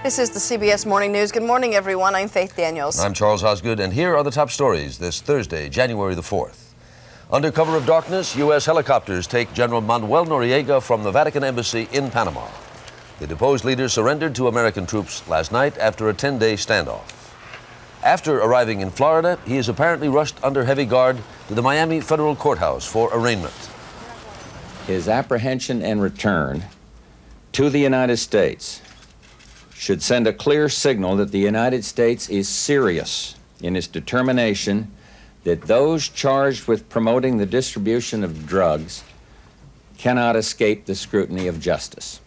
This is the CBS Morning News. Good morning, everyone. I'm Faith Daniels. I'm Charles Osgood, and here are the top stories this Thursday, January the 4th. Under cover of darkness, U.S. helicopters take General Manuel Noriega from the Vatican embassy in Panama. The deposed leader surrendered to American troops last night after a 10-day standoff. After arriving in Florida, he is apparently rushed under heavy guard to the Miami federal courthouse for arraignment. His apprehension and return to the United States should send a clear signal that the United States is serious in its determination that those charged with promoting the distribution of drugs cannot escape the scrutiny of justice.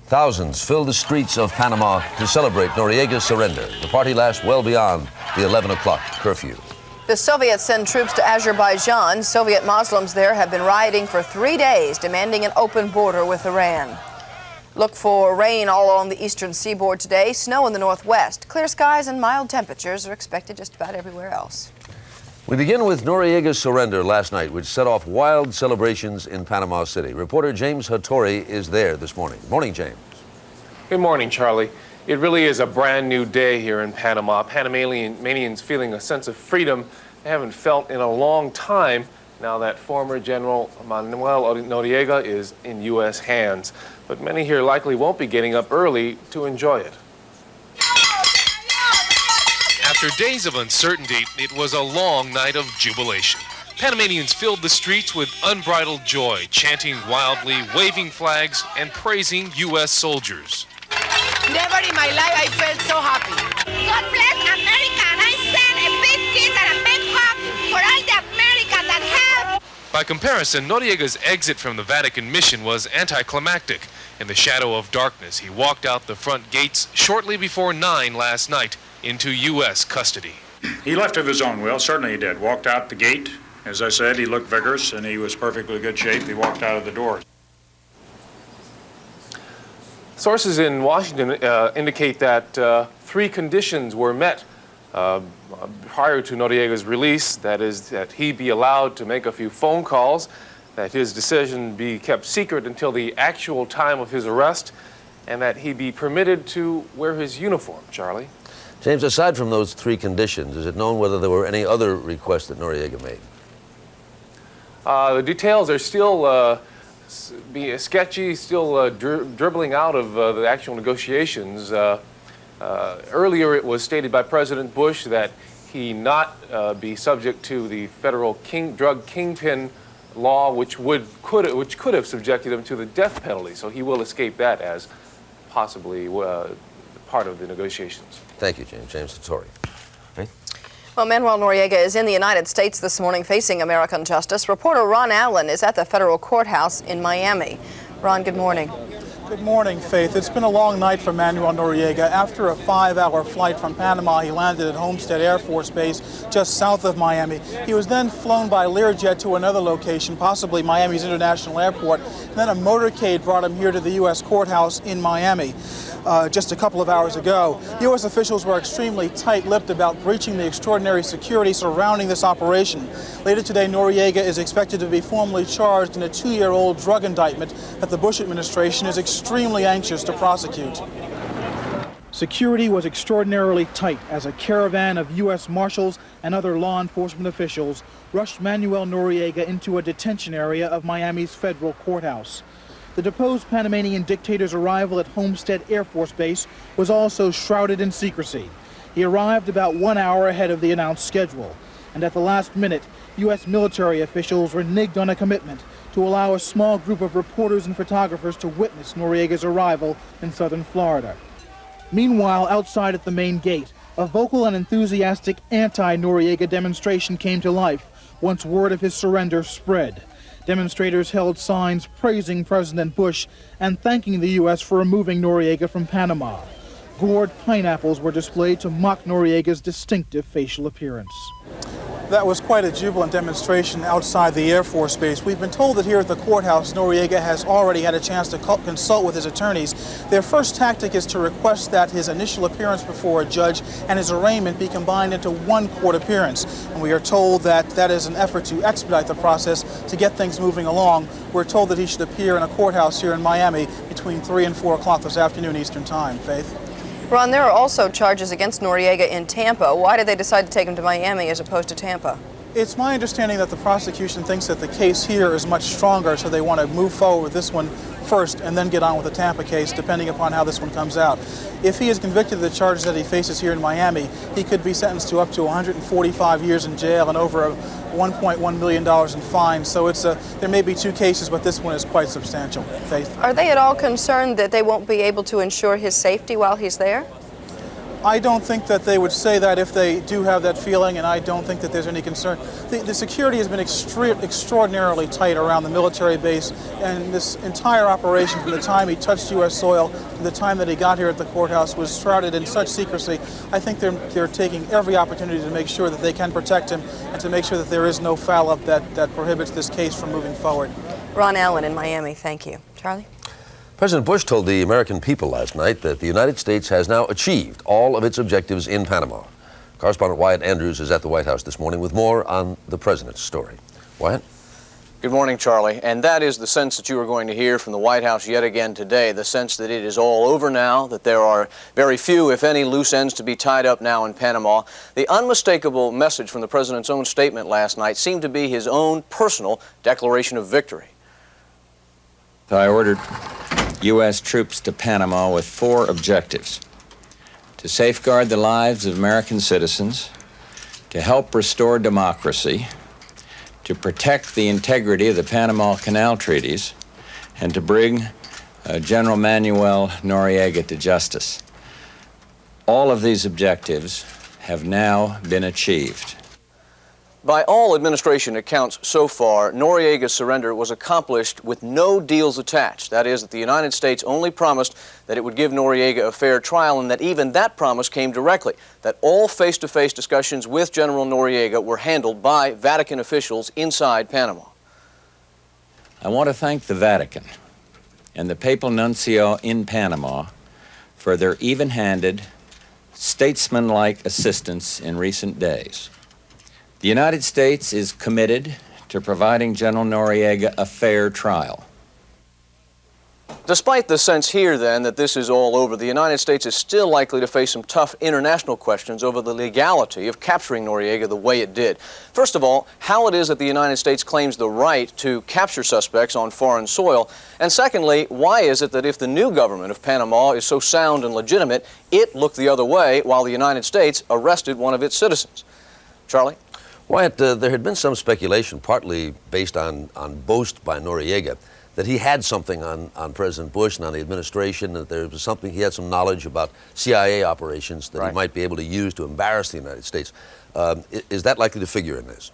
Thousands filled the streets of Panama to celebrate Noriega's surrender. The party lasts well beyond the 11 o'clock curfew. The Soviets send troops to Azerbaijan. Soviet Muslims there have been rioting for 3 days, demanding an open border with Iran. Look for rain all along the eastern seaboard today, snow in the northwest. Clear skies and mild temperatures are expected just about everywhere else. We begin with Noriega's surrender last night, which set off wild celebrations in Panama City. Reporter James Hattori is there this morning. Morning, James. Good morning, Charlie. It really is a brand new day here in Panama. Panamanians feeling a sense of freedom they haven't felt in a long time now that former General Manuel Noriega is in U.S. hands. But many here likely won't be getting up early to enjoy it. After days of uncertainty, it was a long night of jubilation. Panamanians filled the streets with unbridled joy, chanting wildly, waving flags, and praising U.S. soldiers. Never in my life I felt so happy. God bless America, and I send a big kiss and a big hug for all the Americans that help. By comparison, Noriega's exit from the Vatican mission was anticlimactic. In the shadow of darkness, he walked out the front gates shortly before 9 last night into U.S. custody. He left of his own will, certainly he did. Walked out the gate. As I said, he looked vigorous and he was perfectly good shape. He walked out of the door. Sources in Washington indicate that 3 conditions were met prior to Noriega's release. That is, that he be allowed to make a few phone calls, that his decision be kept secret until the actual time of his arrest, and that he be permitted to wear his uniform. Charlie? James, aside from those 3 conditions, is it known whether there were any other requests that Noriega made? The details are still sketchy, still dribbling out of the actual negotiations. Earlier it was stated by President Bush that he not be subject to the federal drug kingpin law, which could have subjected him to the death penalty. So he will escape that as possibly part of the negotiations. Thank you, James. James Hattori. Okay. Well, Manuel Noriega is in the United States this morning facing American justice. Reporter Ron Allen is at the federal courthouse in Miami. Ron, good morning. Good morning, Faith. It's been a long night for Manuel Noriega. After a 5-hour flight from Panama, he landed at Homestead Air Force Base just south of Miami. He was then flown by Learjet to another location, possibly Miami's International Airport. And then a motorcade brought him here to the U.S. courthouse in Miami. Just a couple of hours ago. U.S. officials were extremely tight-lipped about breaching the extraordinary security surrounding this operation. Later today, Noriega is expected to be formally charged in a 2-year-old drug indictment that the Bush administration is extremely anxious to prosecute. Security was extraordinarily tight as a caravan of U.S. Marshals and other law enforcement officials rushed Manuel Noriega into a detention area of Miami's federal courthouse. The deposed Panamanian dictator's arrival at Homestead Air Force Base was also shrouded in secrecy. He arrived about 1 hour ahead of the announced schedule, and at the last minute, U.S. military officials reneged on a commitment to allow a small group of reporters and photographers to witness Noriega's arrival in southern Florida. Meanwhile, outside at the main gate, a vocal and enthusiastic anti-Noriega demonstration came to life once word of his surrender spread. Demonstrators held signs praising President Bush and thanking the U.S. for removing Noriega from Panama. Gourd pineapples were displayed to mock Noriega's distinctive facial appearance. That was quite a jubilant demonstration outside the Air Force Base. We've been told that here at the courthouse, Noriega has already had a chance to consult with his attorneys. Their first tactic is to request that his initial appearance before a judge and his arraignment be combined into one court appearance. And we are told that that is an effort to expedite the process to get things moving along. We're told that he should appear in a courthouse here in Miami between 3 and 4 o'clock this afternoon Eastern Time. Faith? Ron, there are also charges against Noriega in Tampa. Why did they decide to take him to Miami as opposed to Tampa? It's my understanding that the prosecution thinks that the case here is much stronger, so they want to move forward with this one first and then get on with the Tampa case, depending upon how this one comes out. If he is convicted of the charges that he faces here in Miami, he could be sentenced to up to 145 years in jail and over $1.1 million in fines. So there may be two cases, but this one is quite substantial. Faith? Are they at all concerned that they won't be able to ensure his safety while he's there? I don't think that they would say that if they do have that feeling, and I don't think that there's any concern. The security has been extraordinarily tight around the military base, and this entire operation, from the time he touched U.S. soil to the time that he got here at the courthouse, was shrouded in such secrecy. I think they're taking every opportunity to make sure that they can protect him and to make sure that there is no foul-up that prohibits this case from moving forward. Ron Allen in Miami, thank you. Charlie? President Bush told the American people last night that the United States has now achieved all of its objectives in Panama. Correspondent Wyatt Andrews is at the White House this morning with more on the president's story. Wyatt? Good morning, Charlie. And that is the sense that you are going to hear from the White House yet again today, the sense that it is all over now, that there are very few, if any, loose ends to be tied up now in Panama. The unmistakable message from the president's own statement last night seemed to be his own personal declaration of victory. I ordered U.S. troops to Panama with 4 objectives: to safeguard the lives of American citizens, to help restore democracy, to protect the integrity of the Panama Canal treaties, and to bring General Manuel Noriega to justice. All of these objectives have now been achieved. By all administration accounts so far, Noriega's surrender was accomplished with no deals attached. That is, that the United States only promised that it would give Noriega a fair trial, and that even that promise came directly, that all face-to-face discussions with General Noriega were handled by Vatican officials inside Panama. I want to thank the Vatican and the Papal Nuncio in Panama for their even-handed, statesman-like assistance in recent days. The United States is committed to providing General Noriega a fair trial. Despite the sense here, then, that this is all over, the United States is still likely to face some tough international questions over the legality of capturing Noriega the way it did. First of all, how it is that the United States claims the right to capture suspects on foreign soil. And secondly, why is it that if the new government of Panama is so sound and legitimate, it looked the other way while the United States arrested one of its citizens? Charlie? Wyatt, there had been some speculation, partly based on boast by Noriega, that he had something on President Bush and on the administration, that there was something, he had some knowledge about CIA operations that he might be able to use to embarrass the United States. Is that likely to figure in this?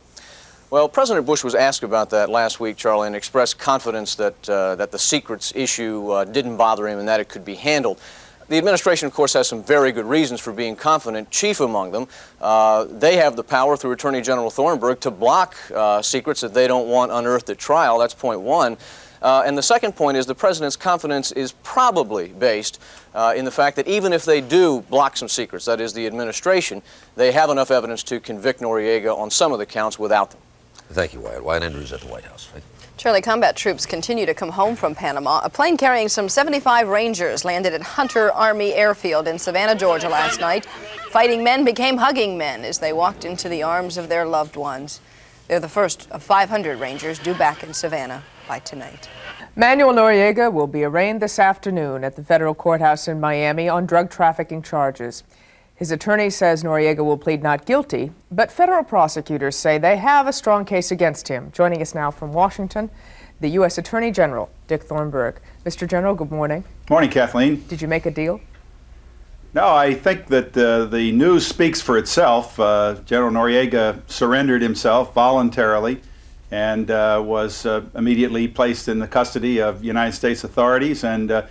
Well, President Bush was asked about that last week, Charlie, and expressed confidence that the secrets issue didn't bother him and that it could be handled. The administration, of course, has some very good reasons for being confident, chief among them. They have the power through Attorney General Thornburg to block secrets that they don't want unearthed at trial. That's point one. And the second point is the president's confidence is probably based in the fact that even if they do block some secrets, that is the administration, they have enough evidence to convict Noriega on some of the counts without them. Thank you, Wyatt. Wyatt Andrews at the White House. Charlie, combat troops continue to come home from Panama. A plane carrying some 75 Rangers landed at Hunter Army Airfield in Savannah, Georgia last night. Fighting men became hugging men as they walked into the arms of their loved ones. They're the first of 500 Rangers due back in Savannah by tonight. Manuel Noriega will be arraigned this afternoon at the federal courthouse in Miami on drug trafficking charges. His attorney says Noriega will plead not guilty, but federal prosecutors say they have a strong case against him. Joining us now from Washington, the U.S. Attorney General, Dick Thornburg. Mr. General, good morning. Morning, Kathleen. Did you make a deal? No, I think that the news speaks for itself. General Noriega surrendered himself voluntarily and was immediately placed in the custody of United States authorities, and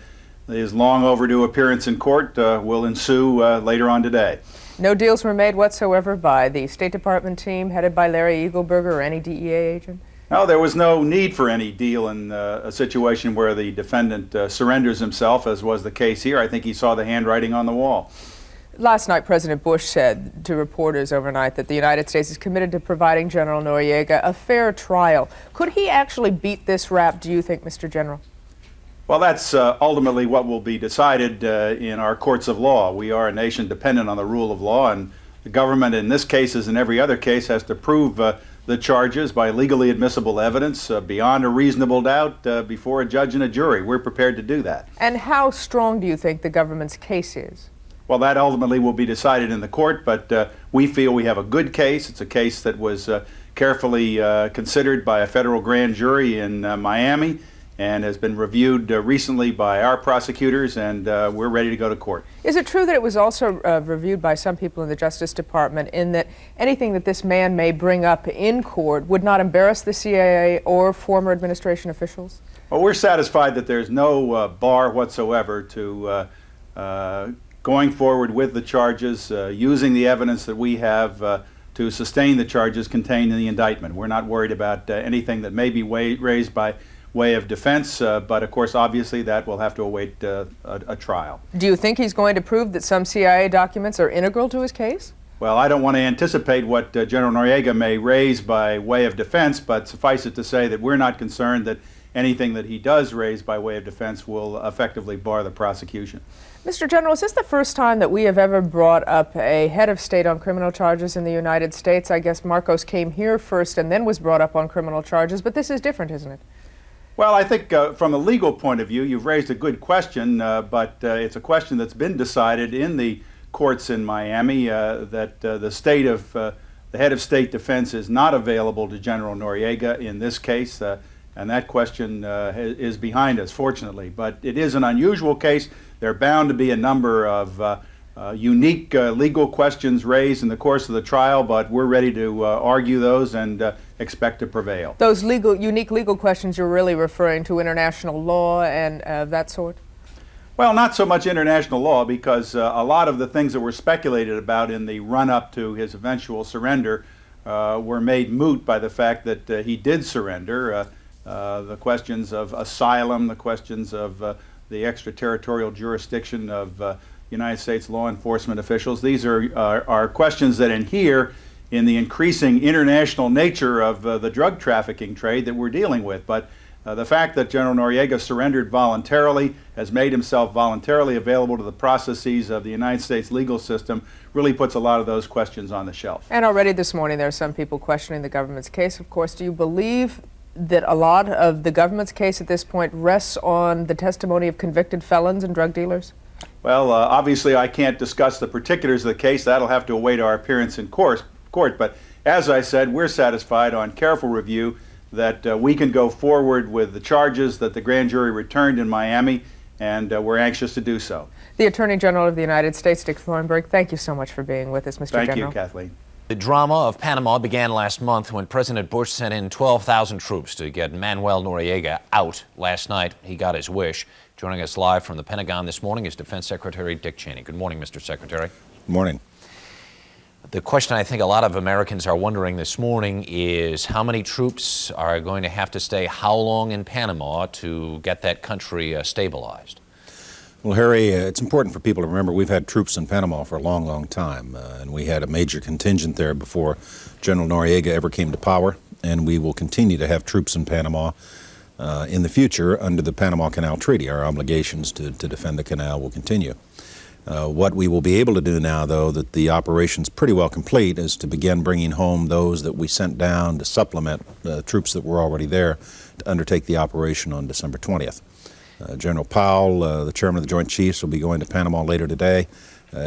his long overdue appearance in court will ensue later on today. No deals were made whatsoever by the State Department team headed by Larry Eagleberger or any DEA agent? No, there was no need for any deal in a situation where the defendant surrenders himself, as was the case here. I think he saw the handwriting on the wall. Last night, President Bush said to reporters overnight that the United States is committed to providing General Noriega a fair trial. Could he actually beat this rap, do you think, Mr. General? Well, that's ultimately what will be decided in our courts of law. We are a nation dependent on the rule of law, and the government in this case, as in every other case, has to prove the charges by legally admissible evidence beyond a reasonable doubt before a judge and a jury. We're prepared to do that. And how strong do you think the government's case is? Well, that ultimately will be decided in the court, but we feel we have a good case. It's a case that was carefully considered by a federal grand jury in Miami and has been reviewed recently by our prosecutors, and we're ready to go to court. Is it true that it was also reviewed by some people in the Justice Department in that anything that this man may bring up in court would not embarrass the CIA or former administration officials? Well, we're satisfied that there's no bar whatsoever to going forward with the charges, using the evidence that we have to sustain the charges contained in the indictment. We're not worried about anything that may be raised by way of defense, but of course, obviously, that will have to await a trial. Do you think he's going to prove that some CIA documents are integral to his case? Well, I don't want to anticipate what General Noriega may raise by way of defense, but suffice it to say that we're not concerned that anything that he does raise by way of defense will effectively bar the prosecution. Mr. General, is this the first time that we have ever brought up a head of state on criminal charges in the United States? I guess Marcos came here first and then was brought up on criminal charges, but this is different, isn't it? Well, I think from a legal point of view, you've raised a good question, but it's a question that's been decided in the courts in Miami that the head of state defense is not available to General Noriega in this case, and that question is behind us, fortunately. But it is an unusual case. There are bound to be a number of unique legal questions raised in the course of the trial, but we're ready to argue those and expect to prevail. Those unique legal questions, you're really referring to international law and that sort? Well, not so much international law, because a lot of the things that were speculated about in the run-up to his eventual surrender were made moot by the fact that he did surrender. The questions of asylum, the questions of the extraterritorial jurisdiction of United States law enforcement officials. These are questions that adhere in the increasing international nature of the drug trafficking trade that we're dealing with. But the fact that General Noriega surrendered voluntarily, has made himself voluntarily available to the processes of the United States legal system, really puts a lot of those questions on the shelf. And already this morning there are some people questioning the government's case, of course. Do you believe that a lot of the government's case at this point rests on the testimony of convicted felons and drug dealers? Well, obviously I can't discuss the particulars of the case. That'll have to await our appearance in court. But as I said, we're satisfied on careful review that we can go forward with the charges that the grand jury returned in Miami, and we're anxious to do so. The Attorney General of the United States, Dick Thornburg, thank you so much for being with us, Mr. General. Thank you, Kathleen. The drama of Panama began last month when President Bush sent in 12,000 troops to get Manuel Noriega out last night. He got his wish. Joining us live from the Pentagon this morning is Defense Secretary Dick Cheney. Good morning, Mr. Secretary. Good morning. The question I think a lot of Americans are wondering this morning is how many troops are going to have to stay how long in Panama to get that country stabilized? Well, Harry, it's important for people to remember we've had troops in Panama for a long, long time, and we had a major contingent there before General Noriega ever came to power, and we will continue to have troops in Panama in the future under the Panama Canal Treaty. Our obligations to defend the canal will continue. What we will be able to do now, though, that the operation's pretty well complete, is to begin bringing home those that we sent down to supplement the troops that were already there to undertake the operation on December 20th. General Powell, the chairman of the Joint Chiefs, will be going to Panama later today.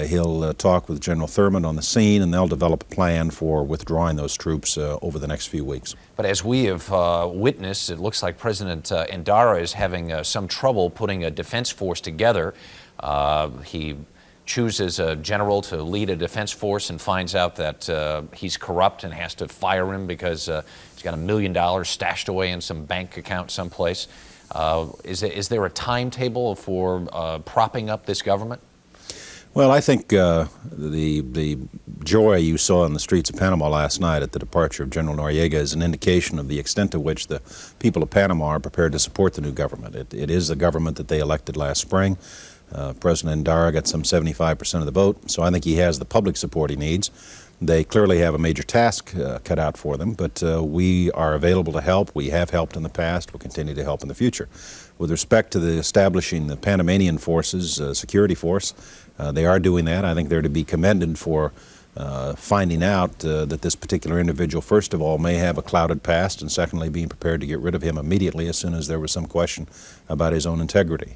He'll talk with General Thurman on the scene, and they'll develop a plan for withdrawing those troops over the next few weeks. But as we have witnessed, it looks like President Endara is having some trouble putting a defense force together. He chooses a general to lead a defense force and finds out that he's corrupt and has to fire him because he's got $1 million stashed away in some bank account someplace. Is there a timetable for propping up this government? Well, I think the joy you saw in the streets of Panama last night at the departure of General Noriega is an indication of the extent to which the people of Panama are prepared to support the new government. It is the government that they elected last spring. President Endara got some 75% of the vote, so I think he has the public support he needs. They clearly have a major task cut out for them, but we are available to help. We have helped in the past. We'll continue to help in the future. With respect to the establishing the Panamanian forces, security force, they are doing that. I think they're to be commended for finding out that this particular individual, first of all, may have a clouded past, and secondly, being prepared to get rid of him immediately as soon as there was some question about his own integrity.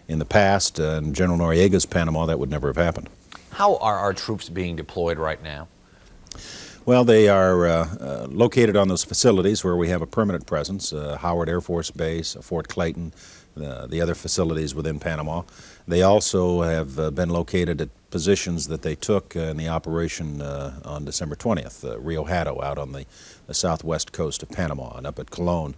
In the past, in General Noriega's Panama, that would never have happened. How are our troops being deployed right now? Well, they are located on those facilities where we have a permanent presence, Howard Air Force Base, Fort Clayton, the other facilities within Panama. They also have been located at positions that they took in the operation on December 20th, Rio Hato, out on the southwest coast of Panama and up at Colon.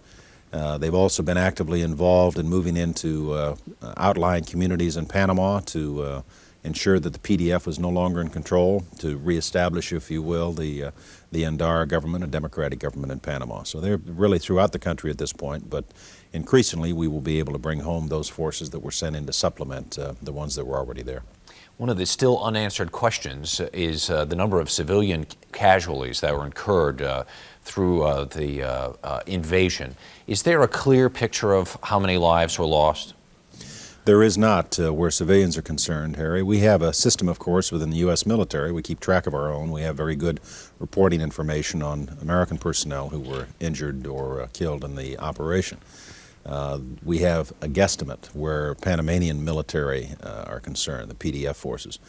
They've also been actively involved in moving into outlying communities in Panama to ensure that the PDF was no longer in control, to reestablish, if you will, the Endara government, a democratic government in Panama. So they're really throughout the country at this point, but increasingly we will be able to bring home those forces that were sent in to supplement the ones that were already there. One of the still unanswered questions is the number of civilian casualties that were incurred through the invasion. Is there a clear picture of how many lives were lost? There is not where civilians are concerned, Harry. We have a system, of course, within the U.S. military. We keep track of our own. We have very good reporting information on American personnel who were injured or killed in the operation. We have a guesstimate where Panamanian military are concerned, the PDF forces.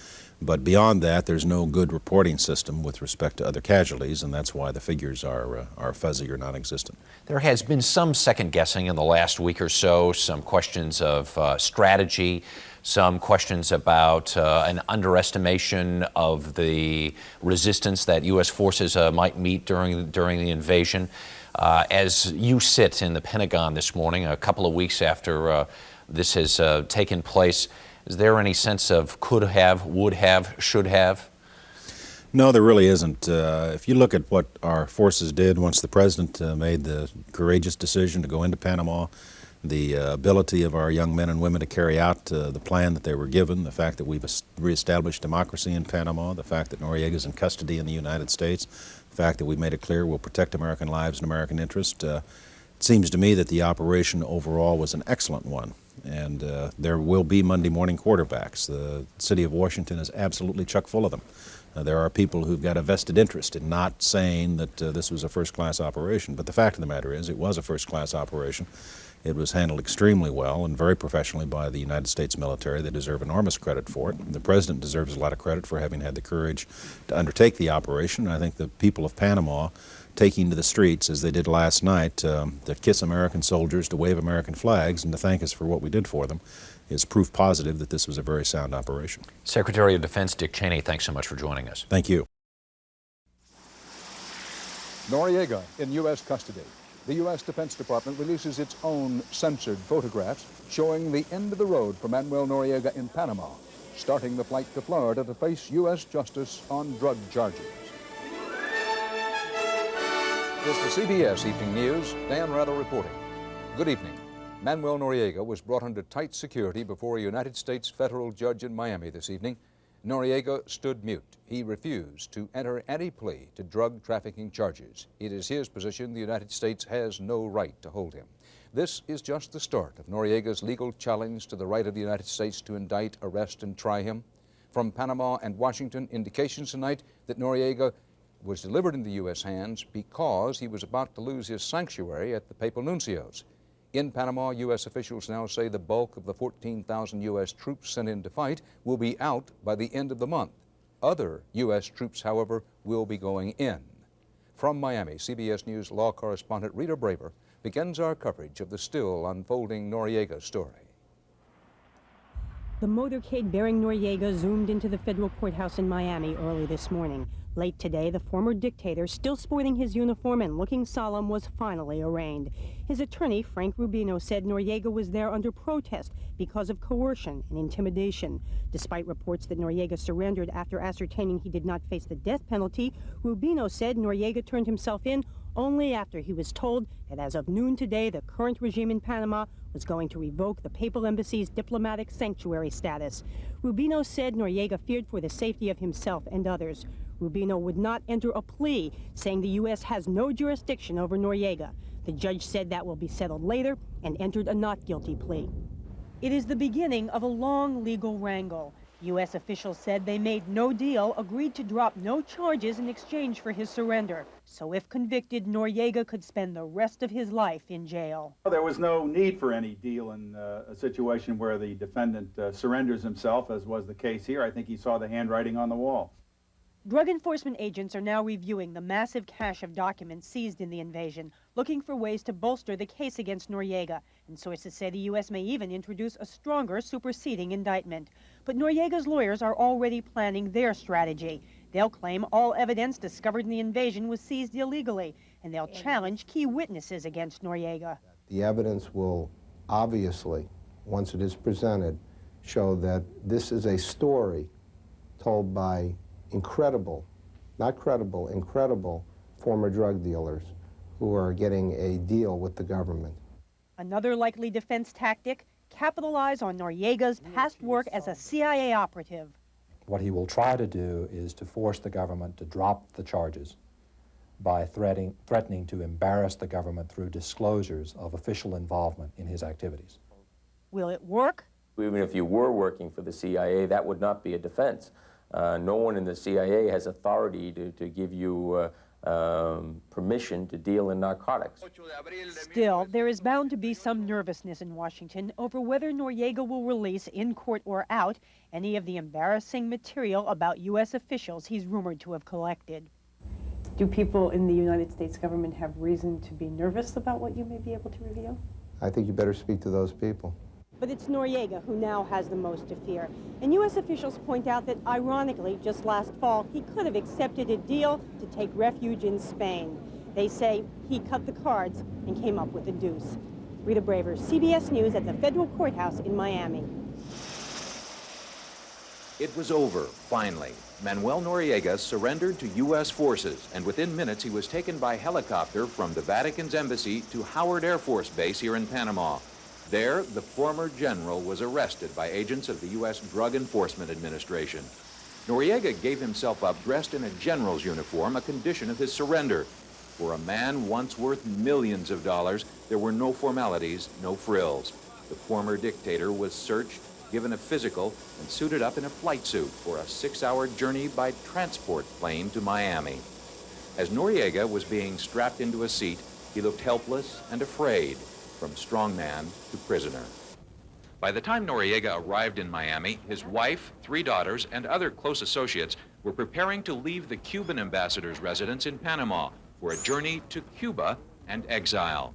But beyond that, there's no good reporting system with respect to other casualties, and that's why the figures are fuzzy or non-existent. There has been some second guessing in the last week or so, some questions of strategy, some questions about an underestimation of the resistance that U.S. forces might meet during the invasion. As you sit in the Pentagon this morning, a couple of weeks after this has taken place, is there any sense of could have, would have, should have? No, there really isn't. If you look at what our forces did once the President made the courageous decision to go into Panama, the ability of our young men and women to carry out the plan that they were given, the fact that we've reestablished democracy in Panama, the fact that Noriega's in custody in the United States, the fact that we've made it clear we'll protect American lives and American interest, it seems to me that the operation overall was an excellent one. And there will be Monday morning quarterbacks. The city of Washington is absolutely chock full of them. There are people who've got a vested interest in not saying that this was a first-class operation, but the fact of the matter is it was a first-class operation. It was handled extremely well and very professionally by the United States military. They deserve enormous credit for it. The President deserves a lot of credit for having had the courage to undertake the operation. I think the people of Panama taking to the streets, as they did last night, to kiss American soldiers, to wave American flags, and to thank us for what we did for them, is proof positive that this was a very sound operation. Secretary of Defense Dick Cheney, thanks so much for joining us. Thank you. Noriega in U.S. custody. The U.S. Defense Department releases its own censored photographs showing the end of the road for Manuel Noriega in Panama, starting the flight to Florida to face U.S. justice on drug charges. This is the CBS Evening News. Dan Rather reporting. Good evening. Manuel Noriega was brought under tight security before a United States federal judge in Miami this evening. Noriega stood mute. He refused to enter any plea to drug trafficking charges. It is his position the United States has no right to hold him. This is just the start of Noriega's legal challenge to the right of the United States to indict, arrest, and try him. From Panama and Washington, indications tonight that Noriega was delivered into U.S. hands because he was about to lose his sanctuary at the Papal Nuncio's. In Panama, U.S. officials now say the bulk of the 14,000 U.S. troops sent in to fight will be out by the end of the month. Other U.S. troops, however, will be going in. From Miami, CBS News law correspondent Rita Braver begins our coverage of the still unfolding Noriega story. The motorcade bearing Noriega zoomed into the federal courthouse in Miami early this morning. Late today, the former dictator, still sporting his uniform and looking solemn, was finally arraigned. His attorney, Frank Rubino, said Noriega was there under protest because of coercion and intimidation. Despite reports that Noriega surrendered after ascertaining he did not face the death penalty, Rubino said Noriega turned himself in only after he was told that as of noon today, the current regime in Panama was going to revoke the papal embassy's diplomatic sanctuary status. Rubino said Noriega feared for the safety of himself and others. Rubino would not enter a plea, saying the U.S. has no jurisdiction over Noriega. The judge said that will be settled later and entered a not guilty plea. It is the beginning of a long legal wrangle. U.S. officials said they made no deal, agreed to drop no charges in exchange for his surrender. So if convicted, Noriega could spend the rest of his life in jail. There was no need for any deal in a situation where the defendant surrenders himself, as was the case here. I think he saw the handwriting on the wall. Drug enforcement agents are now reviewing the massive cache of documents seized in the invasion, looking for ways to bolster the case against Noriega. And sources say the U.S. may even introduce a stronger superseding indictment. But Noriega's lawyers are already planning their strategy. They'll claim all evidence discovered in the invasion was seized illegally, and they'll challenge key witnesses against Noriega. The evidence will obviously, once it is presented, show that this is a story told by incredible, not credible, incredible former drug dealers who are getting a deal with the government. Another likely defense tactic, capitalize on Noriega's past work as a CIA operative. What he will try to do is to force the government to drop the charges by threatening to embarrass the government through disclosures of official involvement in his activities. Will it work? Even if you were working for the CIA, that would not be a defense. No one in the CIA has authority to give you permission to deal in narcotics. Still, there is bound to be some nervousness in Washington over whether Noriega will release, in court or out, any of the embarrassing material about U.S. officials he's rumored to have collected. Do people in the United States government have reason to be nervous about what you may be able to reveal? I think you better speak to those people. But it's Noriega who now has the most to fear. And U.S. officials point out that, ironically, just last fall, he could have accepted a deal to take refuge in Spain. They say he cut the cards and came up with a deuce. Rita Braver, CBS News at the federal courthouse in Miami. It was over, finally. Manuel Noriega surrendered to U.S. forces, and within minutes he was taken by helicopter from the Vatican's embassy to Howard Air Force Base here in Panama. There, the former general was arrested by agents of the U.S. Drug Enforcement Administration. Noriega gave himself up dressed in a general's uniform, a condition of his surrender. For a man once worth millions of dollars, there were no formalities, no frills. The former dictator was searched, given a physical, and suited up in a flight suit for a 6-hour journey by transport plane to Miami. As Noriega was being strapped into a seat, he looked helpless and afraid, from strongman to prisoner. By the time Noriega arrived in Miami, his wife, 3 daughters, and other close associates were preparing to leave the Cuban ambassador's residence in Panama for a journey to Cuba and exile.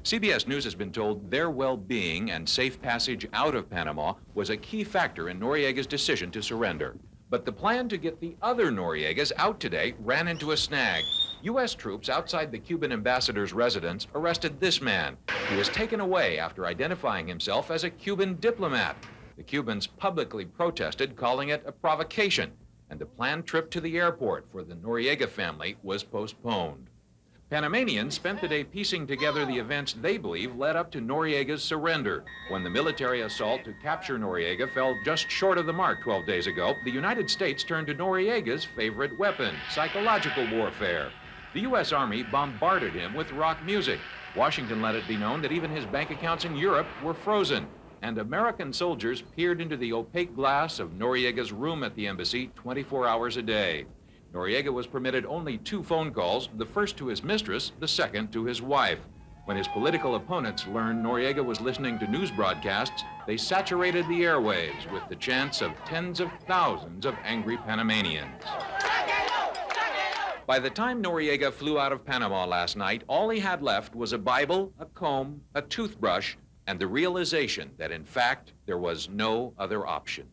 CBS News has been told their well-being and safe passage out of Panama was a key factor in Noriega's decision to surrender. But the plan to get the other Noriegas out today ran into a snag. U.S. troops outside the Cuban ambassador's residence arrested this man. He was taken away after identifying himself as a Cuban diplomat. The Cubans publicly protested, calling it a provocation, and the planned trip to the airport for the Noriega family was postponed. Panamanians spent the day piecing together the events they believe led up to Noriega's surrender. When the military assault to capture Noriega fell just short of the mark 12 days ago, the United States turned to Noriega's favorite weapon, psychological warfare. The U.S. Army bombarded him with rock music. Washington let it be known that even his bank accounts in Europe were frozen. And American soldiers peered into the opaque glass of Noriega's room at the embassy 24 hours a day. Noriega was permitted only 2 phone calls, the first to his mistress, the second to his wife. When his political opponents learned Noriega was listening to news broadcasts, they saturated the airwaves with the chants of tens of thousands of angry Panamanians. By the time Noriega flew out of Panama last night, all he had left was a Bible, a comb, a toothbrush, and the realization that, in fact, there was no other option.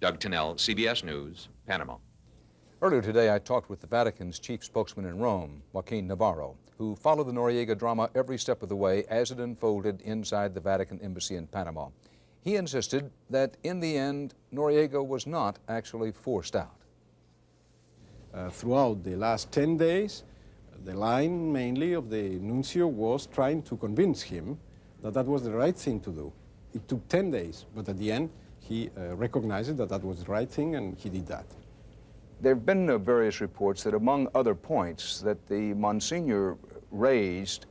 Doug Tennell, CBS News, Panama. Earlier today, I talked with the Vatican's chief spokesman in Rome, Joaquin Navarro, who followed the Noriega drama every step of the way as it unfolded inside the Vatican embassy in Panama. He insisted that, in the end, Noriega was not actually forced out. Throughout the last 10 days, the line mainly of the nuncio was trying to convince him that that was the right thing to do. It took 10 days, but at the end, he recognized that that was the right thing, and he did that. There have been various reports that, among other points, that the Monsignor raised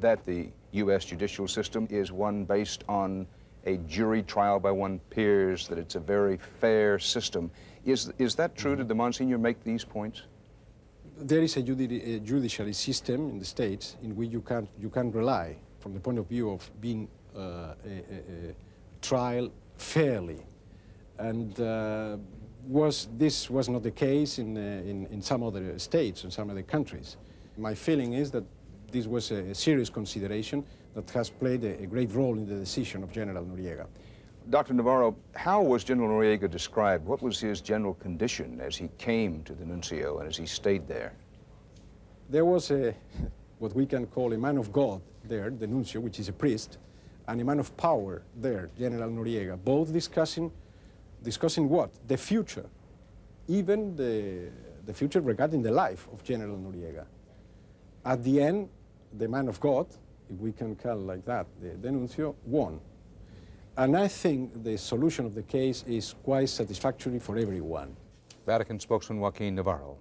that the U.S. judicial system is one based on a jury trial by one's peers, that it's a very fair system. Is that true? Did the Monsignor make these points? There is a judiciary system in the States in which you can rely from the point of view of being a trial fairly. And this was not the case in some other states, in some other countries. My feeling is that this was a serious consideration that has played a great role in the decision of General Noriega. Dr. Navarro, how was General Noriega described? What was his general condition as he came to the nuncio and as he stayed there? There was what we can call a man of God there, the nuncio, which is a priest, and a man of power there, General Noriega, both discussing what? The future, even the future regarding the life of General Noriega. At the end, the man of God, if we can call like that, the nuncio, won. And I think the solution of the case is quite satisfactory for everyone. Vatican spokesman Joaquin Navarro.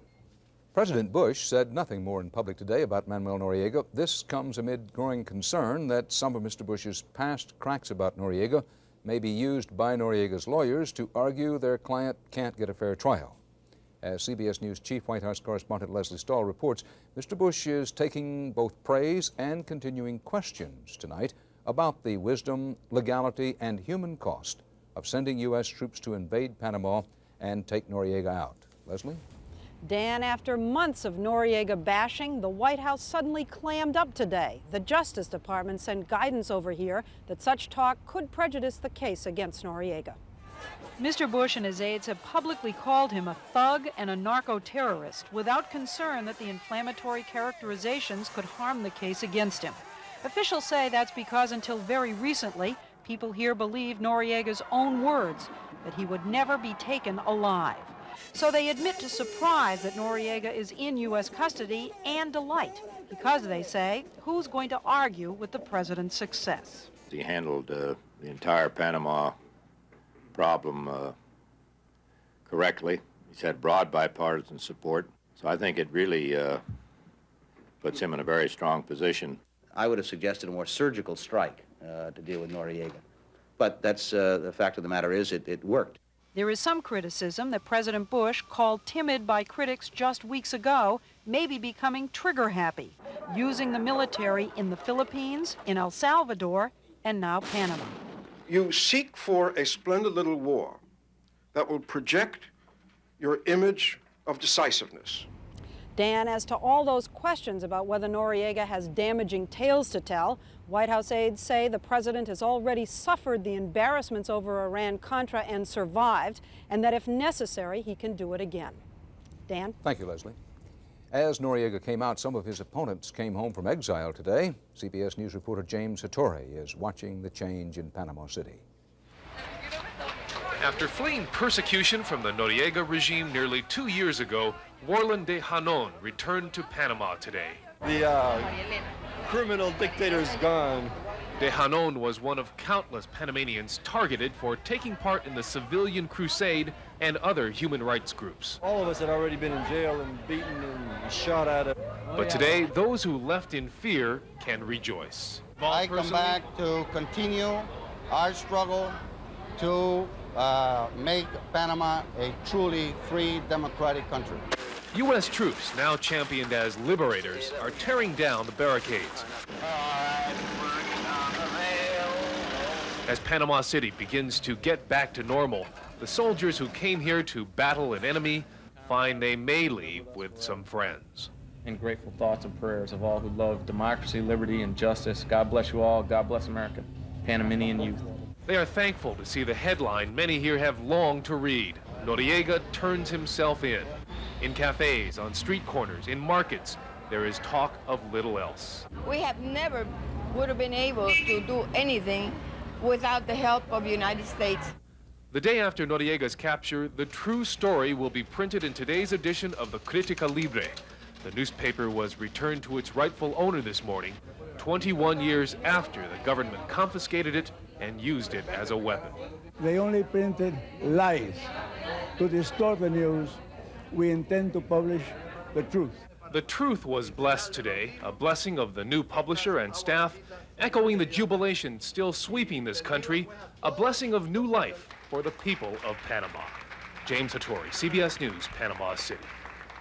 President Bush said nothing more in public today about Manuel Noriega. This comes amid growing concern that some of Mr. Bush's past cracks about Noriega may be used by Noriega's lawyers to argue their client can't get a fair trial. As CBS News Chief White House correspondent Leslie Stahl reports, Mr. Bush is taking both praise and continuing questions tonight about the wisdom, legality, and human cost of sending U.S. troops to invade Panama and take Noriega out. Leslie? Dan, after months of Noriega bashing, the White House suddenly clammed up today. The Justice Department sent guidance over here that such talk could prejudice the case against Noriega. Mr. Bush and his aides have publicly called him a thug and a narco-terrorist without concern that the inflammatory characterizations could harm the case against him. Officials say that's because until very recently, people here believed Noriega's own words, that he would never be taken alive. So they admit to surprise that Noriega is in U.S. custody and delight, because they say, who's going to argue with the president's success? He handled the entire Panama problem correctly. He's had broad bipartisan support, so I think it really puts him in a very strong position. I would have suggested a more surgical strike to deal with Noriega. But that's the fact of the matter is it worked. There is some criticism that President Bush, called timid by critics just weeks ago, may be becoming trigger-happy, using the military in the Philippines, in El Salvador, and now Panama. You seek for a splendid little war that will project your image of decisiveness. Dan, as to all those questions about whether Noriega has damaging tales to tell, White House aides say the president has already suffered the embarrassments over Iran-Contra and survived, and that if necessary, he can do it again. Dan? Thank you, Leslie. As Noriega came out, some of his opponents came home from exile today. CBS News reporter James Hattori is watching the change in Panama City. After fleeing persecution from the Noriega regime nearly 2 years ago, Warland de Hanon returned to Panama today. The criminal dictator's gone. De Hanon was one of countless Panamanians targeted for taking part in the civilian crusade and other human rights groups. All of us had already been in jail and beaten and shot at. But today, those who left in fear can rejoice. I come back to continue our struggle to make Panama a truly free, democratic country. U.S. troops, now championed as liberators, are tearing down the barricades. As Panama City begins to get back to normal, the soldiers who came here to battle an enemy find they may leave with some friends. And grateful thoughts and prayers of all who love democracy, liberty, and justice. God bless you all. God bless America. Panamanian youth. They are thankful to see the headline many here have longed to read. Noriega turns himself in. In cafes, on street corners, in markets, there is talk of little else. We have never would have been able to do anything without the help of the United States. The day after Noriega's capture, the true story will be printed in today's edition of the Critica Libre. The newspaper was returned to its rightful owner this morning, 21 years after the government confiscated it and used it as a weapon. They only printed lies. To distort the news, we intend to publish the truth. The Truth was blessed today, a blessing of the new publisher and staff, echoing the jubilation still sweeping this country, a blessing of new life for the people of Panama. James Hattori, CBS News, Panama City.